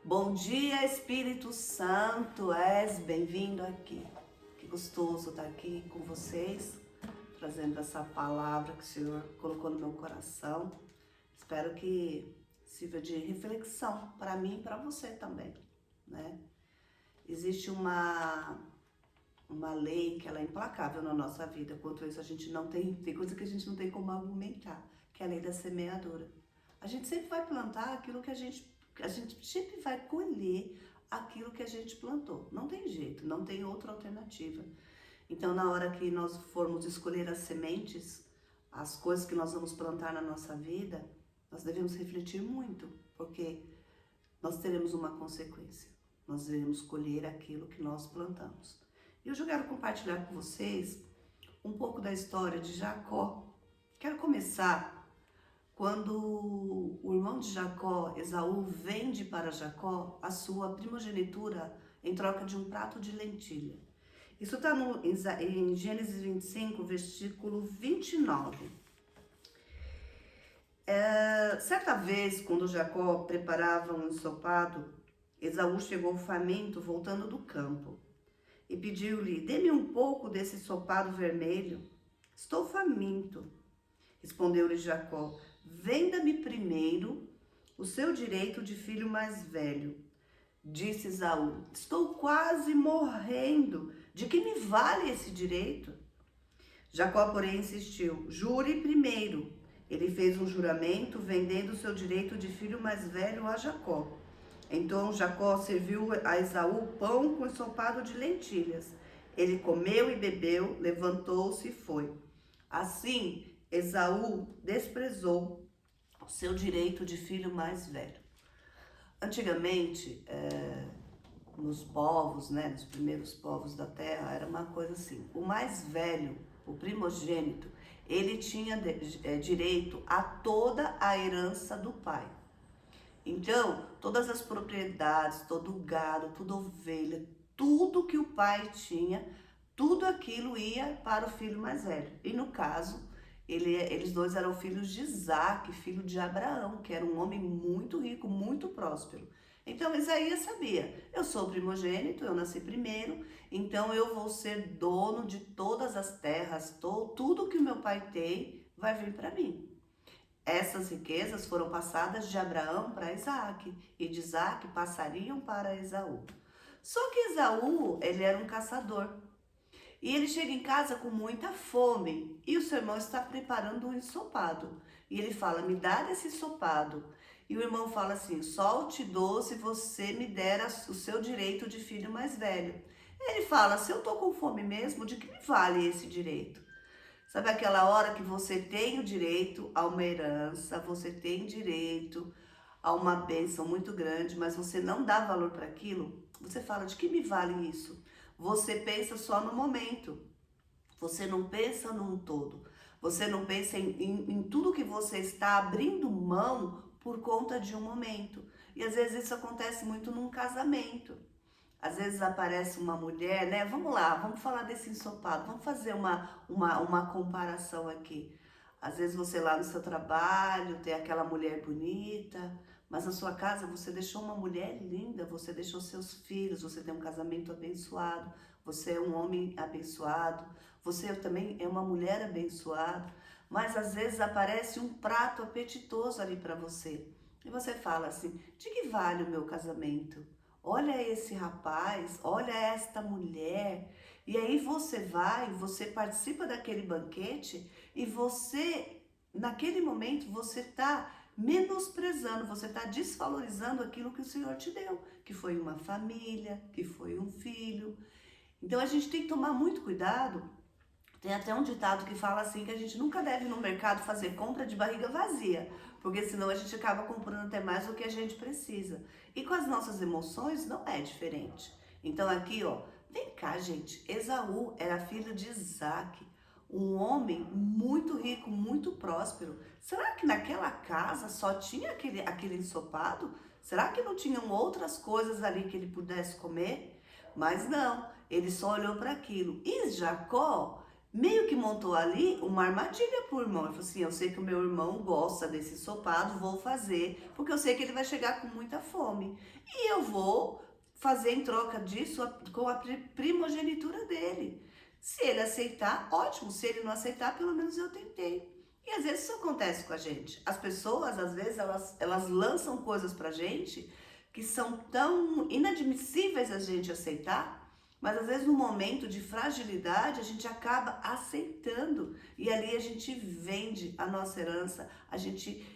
Bom dia, Espírito Santo, és bem-vindo aqui. Que gostoso estar aqui com vocês, trazendo essa palavra que o Senhor colocou no meu coração. Espero que sirva de reflexão para mim e para você também, né? Existe uma lei que ela é implacável na nossa vida, quanto isso a gente não tem coisa que a gente não tem como argumentar, que é a lei da semeadura. A gente sempre vai plantar aquilo que a gente sempre vai colher aquilo que a gente plantou. Não tem jeito, não tem outra alternativa. Então, na hora que nós formos escolher as sementes, as coisas que nós vamos plantar na nossa vida, nós devemos refletir muito, porque nós teremos uma consequência. Nós devemos colher aquilo que nós plantamos. E hoje eu quero compartilhar com vocês um pouco da história de Jacó. Quero começar quando o irmão de Jacó, Esaú, vende para Jacó a sua primogenitura em troca de um prato de lentilha. Isso está em Gênesis 25, versículo 29. Certa vez, quando Jacó preparava um ensopado, Esaú chegou faminto voltando do campo e pediu-lhe: dê-me um pouco desse ensopado vermelho. Estou faminto. Respondeu-lhe Jacó: venda-me primeiro o seu direito de filho mais velho. Disse Esaú: estou quase morrendo. De que me vale esse direito? Jacó, porém, insistiu: jure primeiro. Ele fez um juramento, vendendo o seu direito de filho mais velho a Jacó. Então Jacó serviu a Esaú pão com ensopado de lentilhas. Ele comeu e bebeu, levantou-se e foi. Assim, Esaú desprezou o seu direito de filho mais velho. Antigamente, nos povos, nos primeiros povos da terra, era uma coisa assim: o mais velho, o primogênito, ele tinha direito a toda a herança do pai. Então, todas as propriedades, todo o gado, toda ovelha, tudo que o pai tinha, tudo aquilo ia para o filho mais velho. E no caso, eles dois eram filhos de Isaac, filho de Abraão, que era um homem muito rico, muito próspero. Então Isaías sabia: eu sou primogênito, eu nasci primeiro, então eu vou ser dono de todas as terras, tudo que o meu pai tem vai vir para mim. Essas riquezas foram passadas de Abraão para Isaac, e de Isaac passariam para Esaú. Só que Esaú, ele era um caçador. E ele chega em casa com muita fome, e o seu irmão está preparando um ensopado. E ele fala: me dá desse ensopado. E o irmão fala assim: só te dou se você me der o seu direito de filho mais velho. Ele fala: se eu tô com fome mesmo, de que me vale esse direito? Sabe aquela hora que você tem o direito a uma herança, você tem direito a uma bênção muito grande, mas você não dá valor para aquilo? Você fala: de que me vale isso? Você pensa só no momento, você não pensa num todo, você não pensa em tudo que você está abrindo mão por conta de um momento. E às vezes isso acontece muito num casamento. Às vezes aparece uma mulher, né? Vamos lá, vamos falar desse ensopado, vamos fazer uma comparação aqui. Às vezes você lá no seu trabalho tem aquela mulher bonita, mas na sua casa você deixou uma mulher linda, você deixou seus filhos, você tem um casamento abençoado, você é um homem abençoado, você também é uma mulher abençoada, mas às vezes aparece um prato apetitoso ali para você. E você fala assim: de que vale o meu casamento? Olha esse rapaz, olha esta mulher. E aí você participa daquele banquete e você, naquele momento, você está menosprezando, você está desvalorizando aquilo que o Senhor te deu, que foi uma família, que foi um filho. Então a gente tem que tomar muito cuidado. Tem até um ditado que fala assim, que a gente nunca deve ir no mercado fazer compra de barriga vazia, porque senão a gente acaba comprando até mais do que a gente precisa. E com as nossas emoções não é diferente. Então aqui, ó, vem cá, gente. Esaú era filho de Isaac, um homem muito rico, muito próspero. Será que naquela casa só tinha aquele ensopado? Será que não tinham outras coisas ali que ele pudesse comer? Mas não, ele só olhou para aquilo. E Jacó meio que montou ali uma armadilha pro irmão. Ele falou assim, eu sei que o meu irmão gosta desse ensopado, vou fazer, porque eu sei que ele vai chegar com muita fome. E eu vou fazer em troca disso com a primogenitura dele. Se ele aceitar, ótimo. Se ele não aceitar, pelo menos eu tentei. E às vezes isso acontece com a gente. As pessoas, às vezes, elas lançam coisas pra gente que são tão inadmissíveis a gente aceitar, mas às vezes no momento de fragilidade a gente acaba aceitando. E ali a gente vende a nossa herança, a gente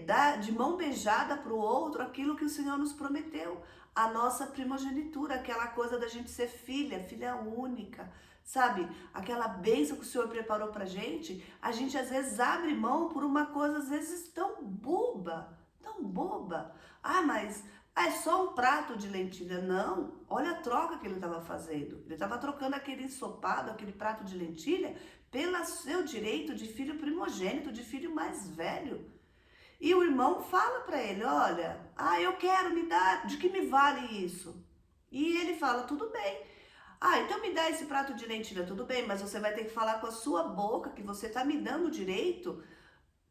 dá de mão beijada para o outro aquilo que o Senhor nos prometeu. A nossa primogenitura, aquela coisa da gente ser filha, filha única, sabe? Aquela bênção que o Senhor preparou pra gente, a gente às vezes abre mão por uma coisa às vezes tão boba, tão boba. Ah, mas é só um prato de lentilha. Não, olha a troca que ele estava fazendo. Ele estava trocando aquele ensopado, aquele prato de lentilha, pelo seu direito de filho primogênito, de filho mais velho. E o irmão fala para ele, olha, eu quero, me dar, de que me vale isso? E ele fala, tudo bem. Então me dá esse prato de lentilha, tudo bem, mas você vai ter que falar com a sua boca que você está me dando o direito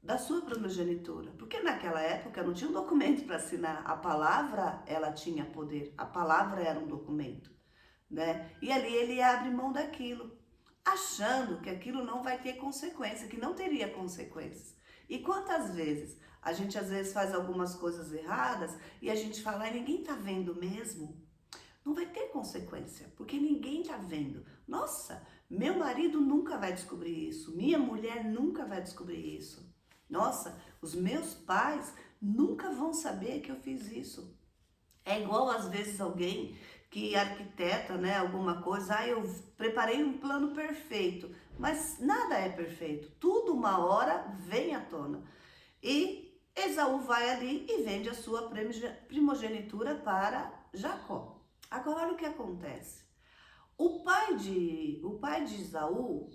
da sua primogenitura. Porque naquela época não tinha um documento para assinar. A palavra, ela tinha poder. A palavra era um documento, né? E ali ele abre mão daquilo, achando que aquilo não vai ter consequência, que não teria consequências. E quantas vezes a gente às vezes faz algumas coisas erradas e a gente fala, ninguém tá vendo mesmo? Não vai ter consequência, porque ninguém tá vendo. Nossa, meu marido nunca vai descobrir isso, minha mulher nunca vai descobrir isso. Nossa, os meus pais nunca vão saber que eu fiz isso. É igual às vezes alguém que arquiteta, né, alguma coisa, eu preparei um plano perfeito, mas nada é perfeito. Tudo uma hora vem à tona. E Esaú vai ali e vende a sua primogenitura para Jacó. Agora olha o que acontece. O pai de Esaú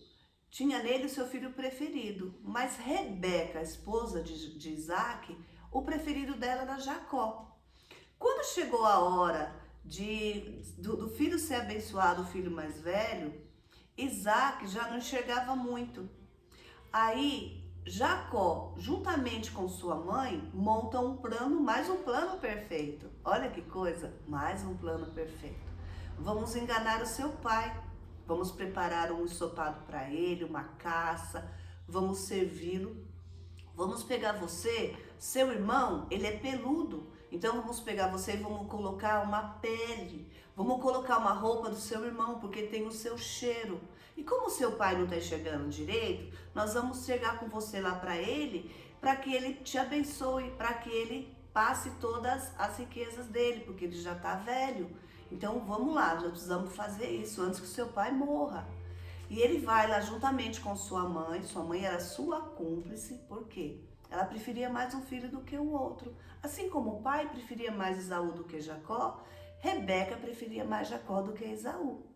tinha nele o seu filho preferido, mas Rebeca, a esposa de Isaac, o preferido dela era Jacó. Quando chegou a hora do filho ser abençoado, o filho mais velho, Isaac já não enxergava muito. Aí Jacó, juntamente com sua mãe, montam um plano, mais um plano perfeito. Olha que coisa, mais um plano perfeito. Vamos enganar o seu pai. Vamos preparar um ensopado para ele, uma caça, vamos servi-lo. Vamos pegar você, seu irmão, ele é peludo, então vamos pegar você e vamos colocar uma pele, vamos colocar uma roupa do seu irmão, porque tem o seu cheiro. E como seu pai não está enxergando direito, nós vamos chegar com você lá para que ele te abençoe, para que ele passe todas as riquezas dele, porque ele já está velho. Então vamos lá, já precisamos fazer isso antes que o seu pai morra. E ele vai lá juntamente com sua mãe era sua cúmplice, por quê? Ela preferia mais um filho do que o outro. Assim como o pai preferia mais Esaú do que Jacó, Rebeca preferia mais Jacó do que Esaú.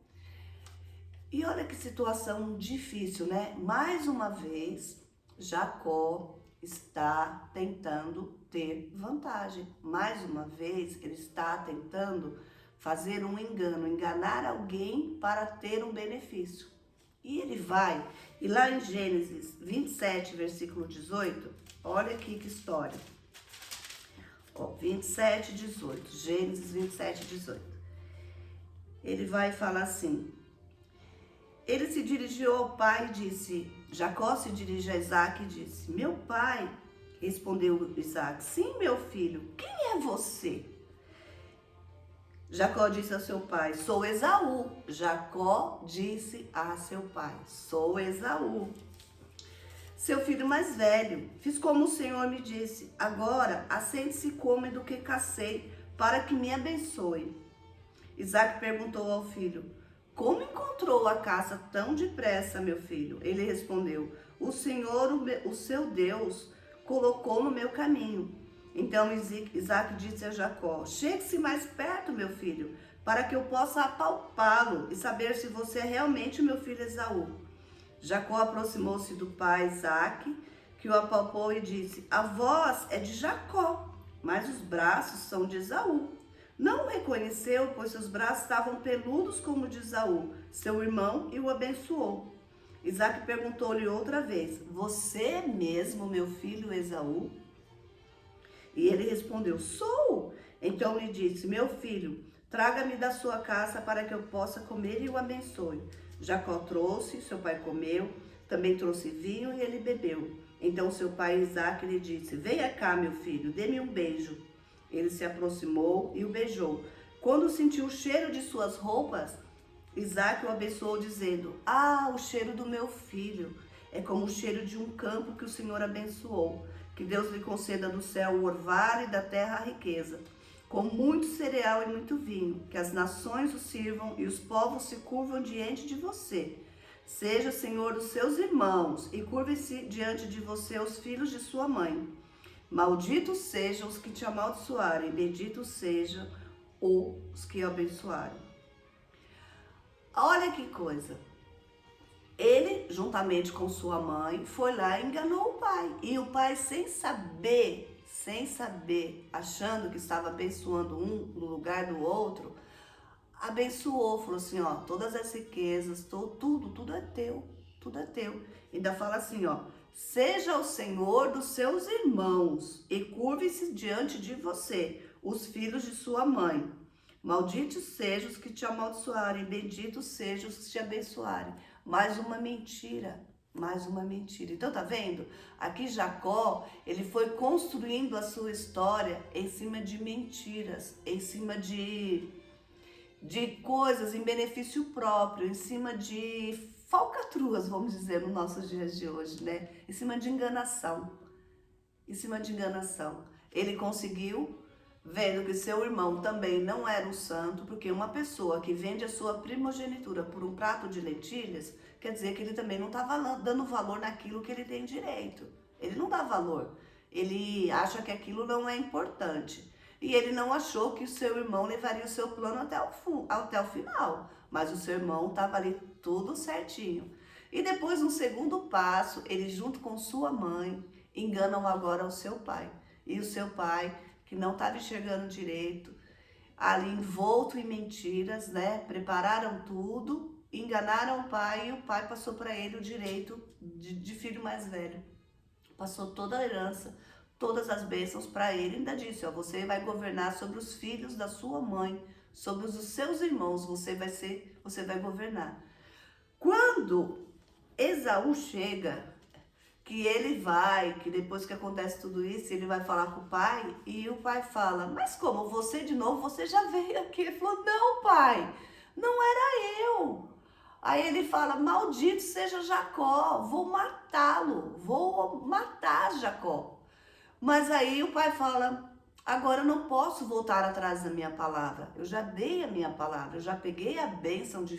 E olha que situação difícil, né? Mais uma vez, Jacó está tentando ter vantagem. Mais uma vez, ele está tentando fazer um engano, enganar alguém para ter um benefício. E ele vai, e lá em Gênesis 27, versículo 18, olha aqui que história. 27, 18, Gênesis 27, 18. Ele vai falar assim, ele se dirigiu ao pai e disse, Jacó se dirige a Isaac e disse, meu pai, respondeu Isaac, sim, meu filho, quem é você? Jacó disse a seu pai, sou Esaú. Jacó disse a seu pai, sou Esaú, seu filho mais velho. Fiz como o Senhor me disse. Agora, assente-se e come do que cacei, para que me abençoe. Isaac perguntou ao filho, como encontrou a caça tão depressa, meu filho? Ele respondeu, o Senhor, o seu Deus, colocou no meu caminho. Então Isaac disse a Jacó, chegue-se mais perto, meu filho, para que eu possa apalpá-lo e saber se você é realmente o meu filho Esaú. Jacó aproximou-se do pai Isaac, que o apalpou e disse, a voz é de Jacó, mas os braços são de Esaú. Não o reconheceu, pois seus braços estavam peludos como de Esaú, seu irmão, e o abençoou. Isaque perguntou-lhe outra vez: você é mesmo meu filho Esaú? E ele respondeu: sou. Então lhe disse: meu filho, traga-me da sua casa para que eu possa comer e o abençoe. Jacó trouxe, seu pai comeu, também trouxe vinho e ele bebeu. Então seu pai Isaque lhe disse: venha cá, meu filho, dê-me um beijo. Ele se aproximou e o beijou. Quando sentiu o cheiro de suas roupas, Isaque o abençoou, dizendo: ah, o cheiro do meu filho é como o cheiro de um campo que o Senhor abençoou. Que Deus lhe conceda do céu o orvalho e da terra a riqueza, com muito cereal e muito vinho. Que as nações o sirvam e os povos se curvam diante de você. Seja Senhor dos seus irmãos e curve-se diante de você os filhos de sua mãe. Malditos sejam os que te amaldiçoarem, benditos sejam os que abençoarem. Olha que coisa. Ele, juntamente com sua mãe, foi lá e enganou o pai. E o pai, sem saber, achando que estava abençoando um no lugar do outro, abençoou, falou assim, ó, todas as riquezas, tudo é teu, tudo é teu. Ainda fala assim, ó, seja o Senhor dos seus irmãos e curve-se diante de você, os filhos de sua mãe. Malditos sejam os que te amaldiçoarem, benditos sejam os que te abençoarem. Mais uma mentira, mais uma mentira. Então tá vendo? Aqui Jacó, ele foi construindo a sua história em cima de mentiras, em cima de coisas em benefício próprio, em cima de falcatruas, vamos dizer, nos nossos dias de hoje, né? Em cima de enganação, em cima de enganação. Ele conseguiu, vendo que seu irmão também não era um santo, porque uma pessoa que vende a sua primogenitura por um prato de lentilhas, quer dizer que ele também não estava dando valor naquilo que ele tem direito. Ele não dá valor. Ele acha que aquilo não é importante. E ele não achou que o seu irmão levaria o seu plano até o final. Mas o seu irmão estava ali tudo certinho. E depois, no segundo passo, ele junto com sua mãe, enganam agora o seu pai. E o seu pai, que não estava enxergando direito, ali envolto em mentiras, né? Prepararam tudo, enganaram o pai e o pai passou para ele o direito de filho mais velho. Passou toda a herança, todas as bênçãos para ele, ainda disse, ó, você vai governar sobre os filhos da sua mãe, sobre os seus irmãos, você vai governar. Quando Esaú chega, que depois que acontece tudo isso, ele vai falar com o pai, e o pai fala, mas como, você de novo, você já veio aqui? Ele falou, não pai, não era eu. Aí ele fala, maldito seja Jacó, vou matá-lo, vou matar Jacó. Mas aí o pai fala, agora eu não posso voltar atrás da minha palavra, eu já dei a minha palavra, eu já peguei a bênção de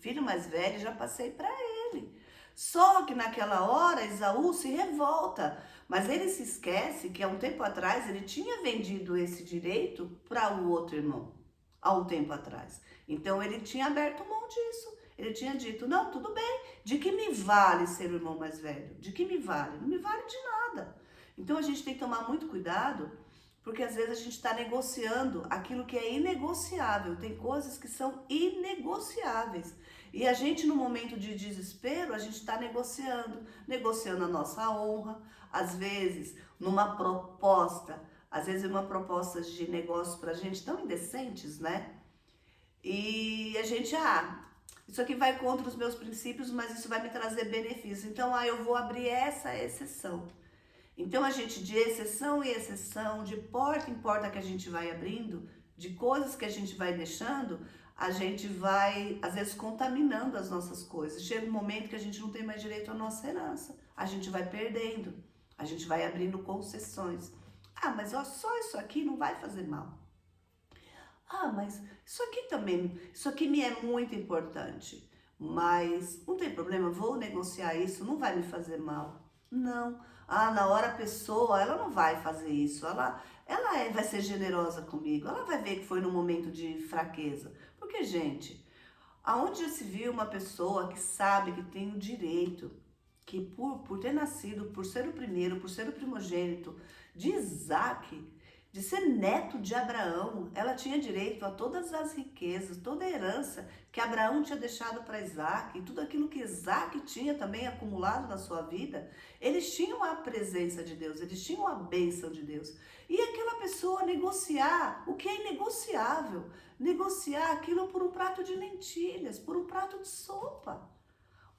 filho mais velho e já passei para ele. Só que naquela hora Esaú se revolta, mas ele se esquece que há um tempo atrás ele tinha vendido esse direito para o outro irmão, há um tempo atrás. Então ele tinha aberto mão disso, ele tinha dito, não, tudo bem, de que me vale ser o irmão mais velho? De que me vale? Não me vale de nada. Então a gente tem que tomar muito cuidado, porque às vezes a gente está negociando aquilo que é inegociável, tem coisas que são inegociáveis. E a gente, no momento de desespero, a gente está negociando a nossa honra, às vezes numa proposta, às vezes uma proposta de negócio para a gente tão indecentes, né? E a gente, isso aqui vai contra os meus princípios, mas isso vai me trazer benefício. Então, eu vou abrir essa exceção. Então, a gente, de exceção em exceção, de porta em porta que a gente vai abrindo, de coisas que a gente vai deixando, a gente vai, às vezes, contaminando as nossas coisas. Chega um momento que a gente não tem mais direito à nossa herança. A gente vai perdendo, a gente vai abrindo concessões. Mas só isso aqui não vai fazer mal. Mas isso aqui me é muito importante. Mas não tem problema, vou negociar isso, não vai me fazer mal. Não. Na hora a pessoa, ela não vai fazer isso, ela vai ser generosa comigo, ela vai ver que foi num momento de fraqueza. Porque, gente, aonde já se viu uma pessoa que sabe que tem o direito, que por ter nascido, por ser o primeiro, por ser o primogênito de Isaque, de ser neto de Abraão. Ela tinha direito a todas as riquezas, toda a herança que Abraão tinha deixado para Isaac, e tudo aquilo que Isaac tinha também acumulado na sua vida. Eles tinham a presença de Deus, eles tinham a bênção de Deus. E aquela pessoa negociar o que é inegociável, negociar aquilo por um prato de lentilhas, por um prato de sopa.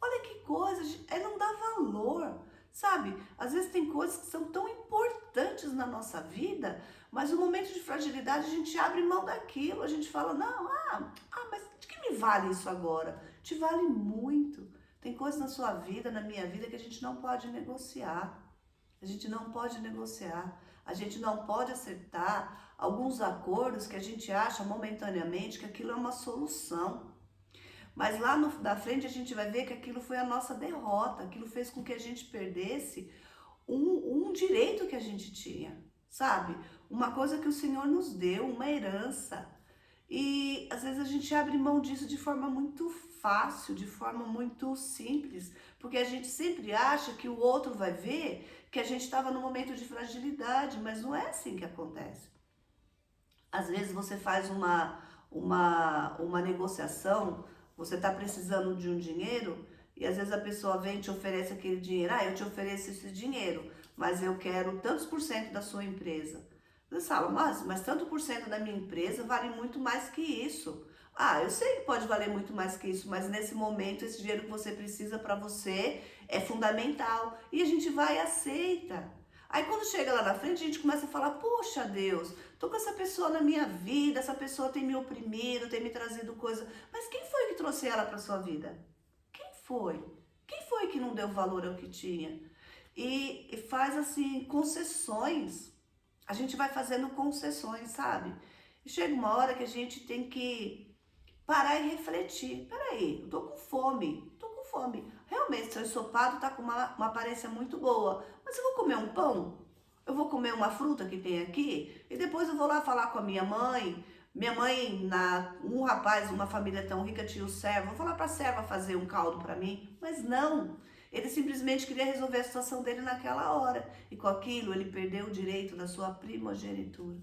Olha que coisa, não dá valor, sabe? Às vezes tem coisas que são tão importantes na nossa vida, mas no momento de fragilidade a gente abre mão daquilo, a gente fala, não, mas de que me vale isso agora? Te vale muito. Tem coisas na sua vida, na minha vida, que a gente não pode negociar. A gente não pode negociar. A gente não pode acertar alguns acordos que a gente acha momentaneamente que aquilo é uma solução. Mas lá na frente a gente vai ver que aquilo foi a nossa derrota, aquilo fez com que a gente perdesse um direito que a gente tinha, sabe? Uma coisa que o Senhor nos deu, uma herança. E às vezes a gente abre mão disso de forma muito fácil, de forma muito simples, porque a gente sempre acha que o outro vai ver que a gente estava num momento de fragilidade, mas não é assim que acontece. Às vezes você faz uma negociação, você está precisando de um dinheiro e às vezes a pessoa vem e te oferece aquele dinheiro. Eu te ofereço esse dinheiro, mas eu quero tantos por cento da sua empresa. Você fala, mas tanto por cento da minha empresa vale muito mais que isso. Eu sei que pode valer muito mais que isso, mas nesse momento esse dinheiro que você precisa para você é fundamental. E a gente vai e aceita. Aí quando chega lá na frente, a gente começa a falar, poxa Deus, tô com essa pessoa na minha vida, essa pessoa tem me oprimido, tem me trazido coisa. Mas quem foi que trouxe ela para sua vida? Quem foi? Quem foi que não deu valor ao que tinha? E faz assim, concessões. A gente vai fazendo concessões, sabe? E chega uma hora que a gente tem que parar e refletir. Peraí, eu tô com fome. Realmente, seu ensopado tá com uma aparência muito boa. Mas eu vou comer um pão? Eu vou comer uma fruta que tem aqui? E depois eu vou lá falar com a minha mãe. Minha mãe, um rapaz, uma família tão rica, tinha o servo. Vou falar pra serva fazer um caldo pra mim. Mas não. Ele simplesmente queria resolver a situação dele naquela hora. E com aquilo, ele perdeu o direito da sua primogenitura.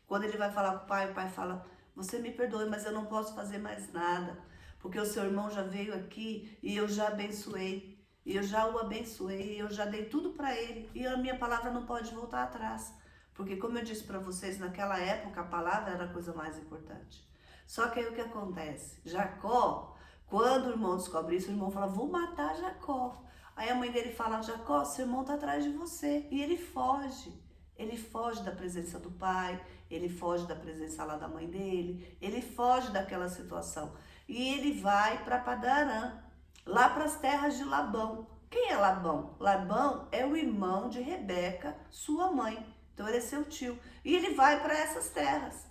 Quando ele vai falar com o pai fala, você me perdoe, mas eu não posso fazer mais nada. Porque o seu irmão já veio aqui e eu já abençoei. E eu já o abençoei, eu já dei tudo para ele. E a minha palavra não pode voltar atrás. Porque como eu disse para vocês, naquela época a palavra era a coisa mais importante. Só que aí o que acontece? Jacó, quando o irmão descobre isso, o irmão fala, vou matar Jacó. Aí a mãe dele fala, Jacó, seu irmão está atrás de você. E ele foge. Ele foge da presença do pai, ele foge da presença lá da mãe dele, ele foge daquela situação. E ele vai para Padarã, lá para as terras de Labão. Quem é Labão? Labão é o irmão de Rebeca, sua mãe. Então ele é seu tio. E ele vai para essas terras.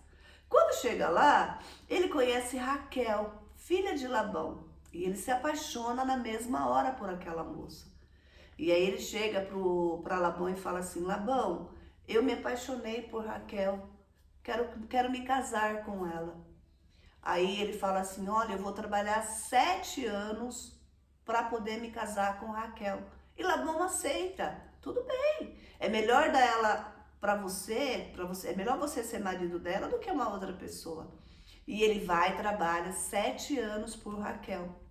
Quando chega lá, ele conhece Raquel, filha de Labão. E ele se apaixona na mesma hora por aquela moça. E aí ele chega para Labão e fala assim, Labão, eu me apaixonei por Raquel, quero me casar com ela. Aí ele fala assim, olha, eu vou trabalhar 7 anos para poder me casar com Raquel. E Labão aceita, tudo bem, é melhor dar ela para você, é melhor você ser marido dela do que uma outra pessoa. E ele vai e trabalha 7 anos por Raquel.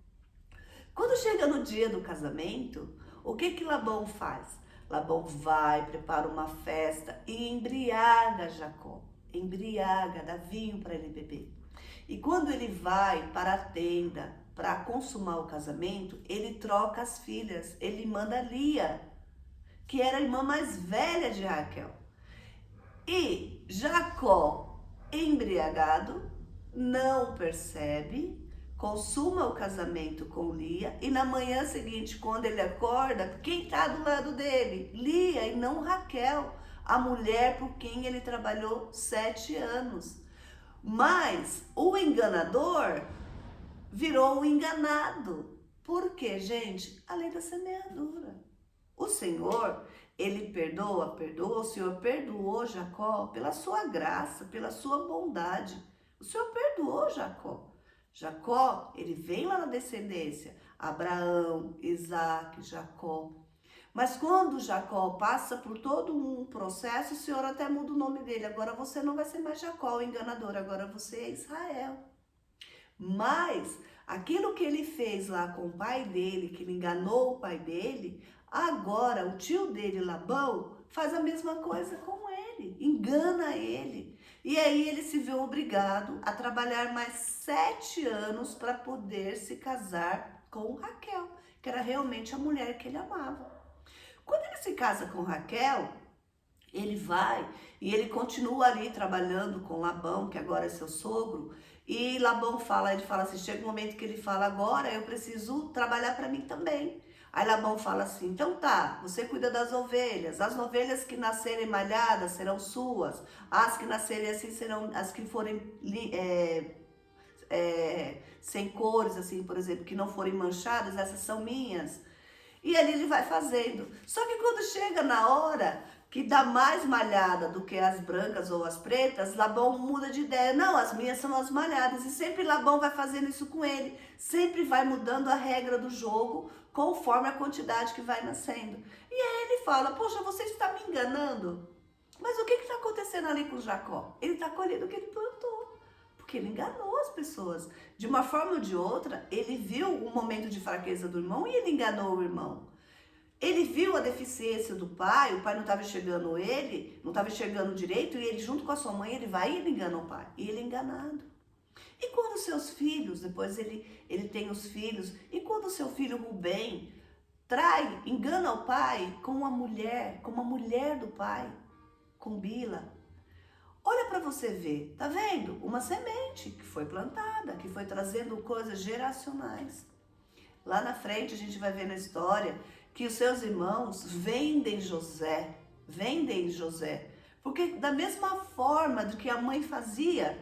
Quando chega no dia do casamento, o que Labão faz? Labão vai, prepara uma festa e embriaga Jacó, dá vinho para ele beber. E quando ele vai para a tenda para consumar o casamento, ele troca as filhas, ele manda Lia, que era a irmã mais velha de Raquel. E Jacó, embriagado, não percebe, consuma o casamento com Lia e na manhã seguinte, quando ele acorda, quem está do lado dele? Lia e não Raquel, a mulher por quem ele trabalhou 7 anos. Mas o enganador virou o enganado. Por quê, gente? A lei da semeadura. O Senhor, ele perdoa, o Senhor perdoou Jacó pela sua graça, pela sua bondade. O Senhor perdoou Jacó. Jacó, ele vem lá na descendência, Abraão, Isaac, Jacó. Mas quando Jacó passa por todo um processo, o Senhor até muda o nome dele. Agora você não vai ser mais Jacó, o enganador, agora você é Israel. Mas aquilo que ele fez lá com o pai dele, que ele enganou o pai dele, agora o tio dele, Labão, faz a mesma coisa com ele, engana ele. E aí ele se vê obrigado a trabalhar mais 7 anos para poder se casar com Raquel, que era realmente a mulher que ele amava. Quando ele se casa com Raquel, ele vai e ele continua ali trabalhando com Labão, que agora é seu sogro, e Labão fala, ele fala assim, chega um momento que ele fala, agora eu preciso trabalhar para mim também. Aí Labão fala assim, então tá, você cuida das ovelhas, as ovelhas que nascerem malhadas serão suas, as que nascerem assim serão, as que forem sem cores, assim, por exemplo, que não forem manchadas, essas são minhas. E ali ele vai fazendo. Só que quando chega na hora que dá mais malhada do que as brancas ou as pretas, Labão muda de ideia. Não, as minhas são as malhadas. E sempre Labão vai fazendo isso com ele. Sempre vai mudando a regra do jogo conforme a quantidade que vai nascendo. E aí ele fala, poxa, você está me enganando? Mas o que está acontecendo ali com Jacó? Ele está colhendo o que ele plantou. Porque ele enganou as pessoas. De uma forma ou de outra, ele viu o momento de fraqueza do irmão e ele enganou o irmão. Ele viu a deficiência do pai, o pai não estava enxergando ele, não estava enxergando direito, e ele junto com a sua mãe, ele vai e ele engana o pai. E ele é enganado. E quando seus filhos, depois ele tem os filhos, e quando seu filho Rubem trai, engana o pai com uma mulher do pai, com Bila, olha para você ver, tá vendo? Uma semente que foi plantada, que foi trazendo coisas geracionais. Lá na frente a gente vai ver na história que os seus irmãos vendem José, porque da mesma forma do que a mãe fazia,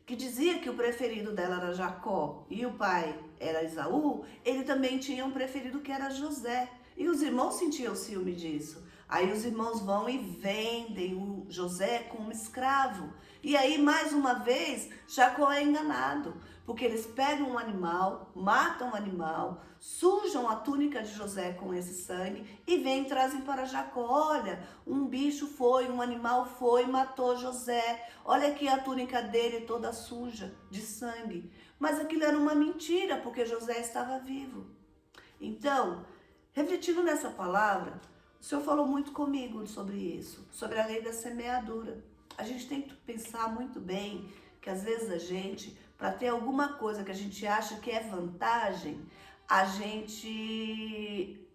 que dizia que o preferido dela era Jacó e o pai era Esaú, ele também tinha um preferido que era José. E os irmãos sentiam ciúme disso. Aí os irmãos vão e vendem o José como escravo. E aí, mais uma vez, Jacó é enganado, porque eles pegam um animal, matam o animal, sujam a túnica de José com esse sangue e vêm e trazem para Jacó. Olha, um bicho foi, um animal foi, matou José. Olha aqui a túnica dele toda suja de sangue. Mas aquilo era uma mentira, porque José estava vivo. Então, refletindo nessa palavra, o Senhor falou muito comigo sobre isso, sobre a lei da semeadura. A gente tem que pensar muito bem que às vezes a gente, para ter alguma coisa que a gente acha que é vantagem, a gente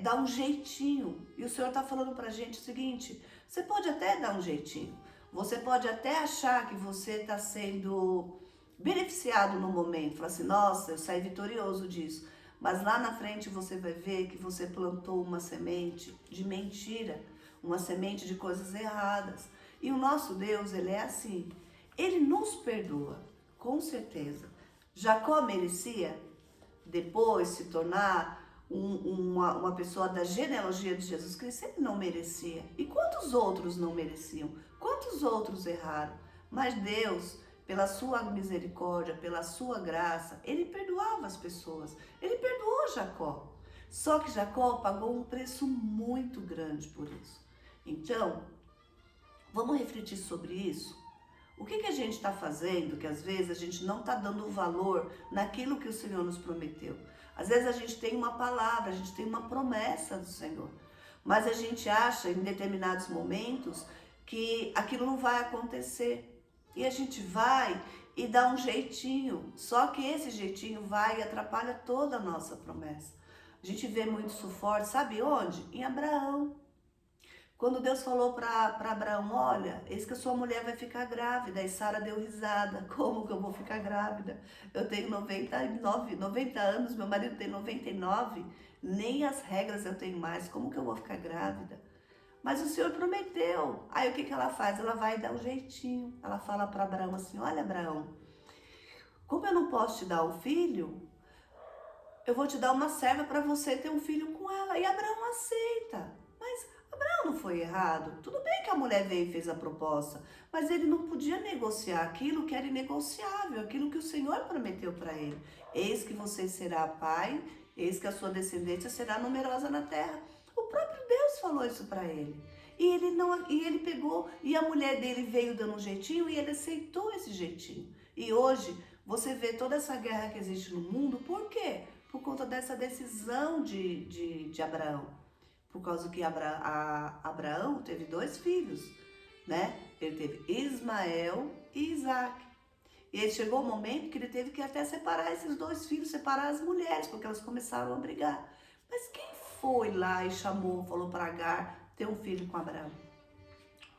dá um jeitinho. E o Senhor está falando para a gente o seguinte, você pode até dar um jeitinho, você pode até achar que você está sendo beneficiado no momento, falar assim, nossa, eu saí vitorioso disso. Mas lá na frente você vai ver que você plantou uma semente de mentira, uma semente de coisas erradas. E o nosso Deus, ele é assim. Ele nos perdoa, com certeza. Jacó merecia depois se tornar uma pessoa da genealogia de Jesus Cristo? Ele não merecia. E quantos outros não mereciam? Quantos outros erraram? Mas Deus, pela sua misericórdia, pela sua graça, ele perdoava as pessoas. Ele perdoou Jacó. Só que Jacó pagou um preço muito grande por isso. Então, vamos refletir sobre isso? O que a gente está fazendo que às vezes a gente não está dando valor naquilo que o Senhor nos prometeu? Às vezes a gente tem uma palavra, a gente tem uma promessa do Senhor, mas a gente acha em determinados momentos que aquilo não vai acontecer. E a gente vai e dá um jeitinho, só que esse jeitinho vai e atrapalha toda a nossa promessa. A gente vê muito isso forte, sabe onde? Em Abraão. Quando Deus falou para Abraão, olha, eis que a sua mulher vai ficar grávida, e Sara deu risada, como que eu vou ficar grávida? Eu tenho 90 anos, meu marido tem 99, nem as regras eu tenho mais, como que eu vou ficar grávida? Mas o Senhor prometeu. Aí o que ela faz? Ela vai dar um jeitinho. Ela fala para Abraão assim, olha Abraão, como eu não posso te dar um filho, eu vou te dar uma serva para você ter um filho com ela. E Abraão aceita. Mas Abraão não foi errado. Tudo bem que a mulher veio e fez a proposta, mas ele não podia negociar aquilo que era inegociável, aquilo que o Senhor prometeu para ele. Eis que você será pai, eis que a sua descendência será numerosa na terra. O próprio Deus falou isso para ele. E ele pegou, e a mulher dele veio dando um jeitinho e ele aceitou esse jeitinho. E hoje você vê toda essa guerra que existe no mundo, por quê? Por conta dessa decisão de Abraão. Por causa que Abraão teve 2 filhos, né? Ele teve Ismael e Isaac. E aí chegou o momento que ele teve que até separar esses 2 filhos, separar as mulheres, porque elas começaram a brigar. Mas quem foi lá e chamou, falou para Agar ter um filho com Abraão?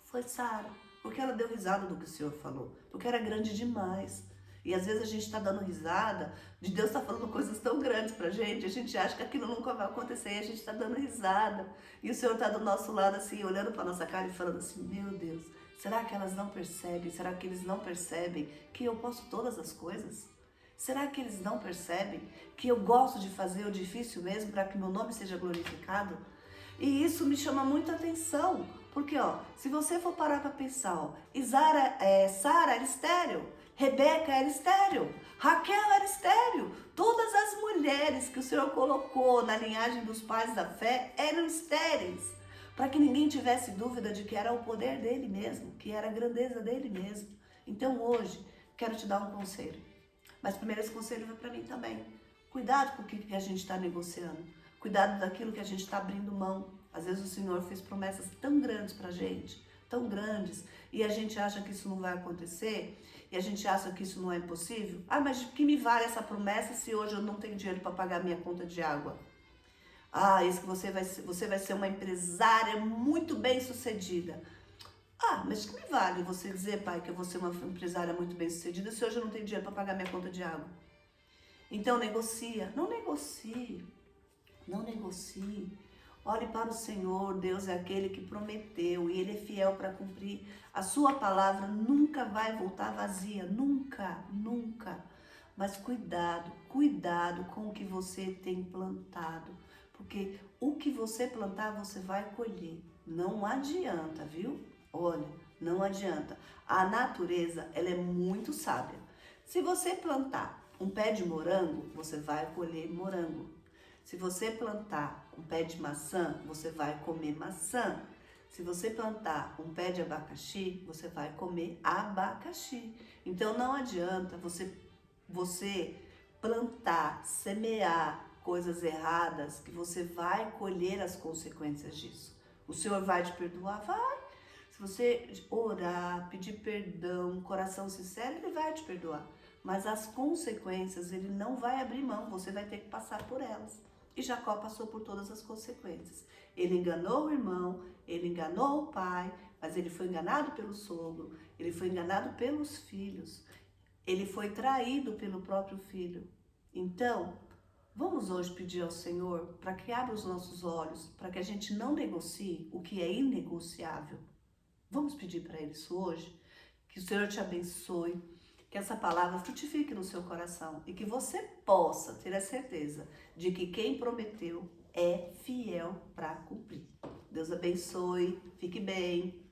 Foi Sara, porque ela deu risada do que o Senhor falou, porque era grande demais. E às vezes a gente está dando risada de Deus estar falando coisas tão grandes pra gente, a gente acha que aquilo nunca vai acontecer e a gente está dando risada. E o Senhor está do nosso lado assim, olhando para nossa cara e falando assim, meu Deus, será que elas não percebem? Será que eles não percebem que eu posso todas as coisas? Será que eles não percebem que eu gosto de fazer o difícil mesmo para que meu nome seja glorificado? E isso me chama muita atenção, porque ó, se você for parar para pensar, ó, Sara era estéril, Rebeca era estéril, Raquel era estéril, todas as mulheres que o Senhor colocou na linhagem dos pais da fé eram estéreis, para que ninguém tivesse dúvida de que era o poder dele mesmo, que era a grandeza dele mesmo. Então hoje, quero te dar um conselho, mas primeiro esse conselho vai para mim também. Cuidado com o que a gente está negociando. Cuidado daquilo que a gente está abrindo mão. Às vezes o Senhor fez promessas tão grandes para a gente, tão grandes, e a gente acha que isso não vai acontecer, e a gente acha que isso não é possível. Ah, mas de que me vale essa promessa se hoje eu não tenho dinheiro para pagar minha conta de água? Ah, isso que você vai ser uma empresária muito bem sucedida. Ah, mas que me vale você dizer, pai, que eu vou ser uma empresária muito bem sucedida se hoje eu não tenho dinheiro para pagar minha conta de água? Então negocia, não negocie. Não negocie. Olhe para o Senhor, Deus é aquele que prometeu e Ele é fiel para cumprir. A sua palavra nunca vai voltar vazia, nunca, nunca. Mas cuidado, cuidado com o que você tem plantado, porque o que você plantar você vai colher. Não adianta, viu? Olha, não adianta. A natureza, ela é muito sábia. Se você plantar um pé de morango, você vai colher morango. Se você plantar um pé de maçã, você vai comer maçã. Se você plantar um pé de abacaxi, você vai comer abacaxi. Então não adianta você plantar, semear coisas erradas, que você vai colher as consequências disso. O Senhor vai te perdoar? Vai. Se você orar, pedir perdão, coração sincero, Ele vai te perdoar. Mas as consequências, Ele não vai abrir mão, você vai ter que passar por elas. E Jacó passou por todas as consequências. Ele enganou o irmão, ele enganou o pai, mas ele foi enganado pelo sogro, ele foi enganado pelos filhos, ele foi traído pelo próprio filho. Então, vamos hoje pedir ao Senhor para que abra os nossos olhos, para que a gente não negocie o que é inegociável. Vamos pedir para Ele isso hoje? Que o Senhor te abençoe, que essa palavra frutifique no seu coração e que você possa ter a certeza de que quem prometeu é fiel para cumprir. Deus abençoe, fique bem.